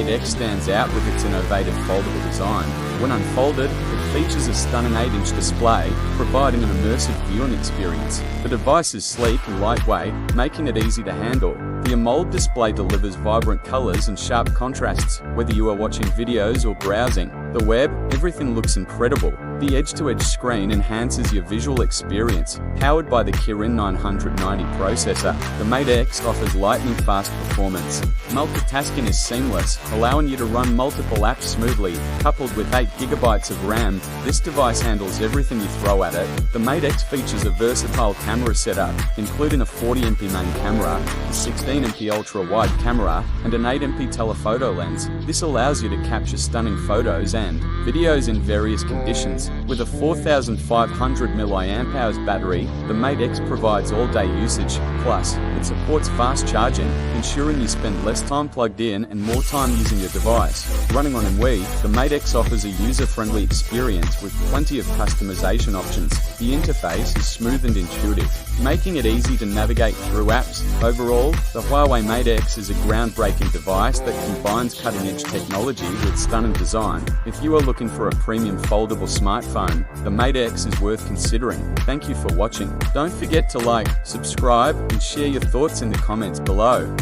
Mate X stands out with its innovative foldable design. When unfolded, it features a stunning 8-inch display, providing an immersive viewing experience. The device is sleek and lightweight, making it easy to handle. The AMOLED display delivers vibrant colors and sharp contrasts. Whether you are watching videos or browsing the web, everything looks incredible. The edge-to-edge screen enhances your visual experience. Powered by the Kirin 990 processor, the Mate X offers lightning-fast performance. Multitasking is seamless, allowing you to run multiple apps smoothly. Coupled with 8 GB of RAM, this device handles everything you throw at it. The Mate X features a versatile camera setup, including a 40MP main camera, a 16MP ultra-wide camera, and an 8MP telephoto lens. This allows you to capture stunning photos and videos in various conditions. With a 4,500 mAh battery, the Mate X provides all-day usage. Plus, it supports fast charging, ensuring you spend less time plugged in and more time using your device. Running on MWI, the Mate X offers a user-friendly experience with plenty of customization options. The interface is smooth and intuitive, making it easy to navigate through apps. Overall, the Huawei Mate X is a groundbreaking device that combines cutting-edge technology with stunning design. If you are looking for a premium foldable smartphone, the Mate X is worth considering. Thank you for watching. Don't forget to like, subscribe, and share your thoughts in the comments below.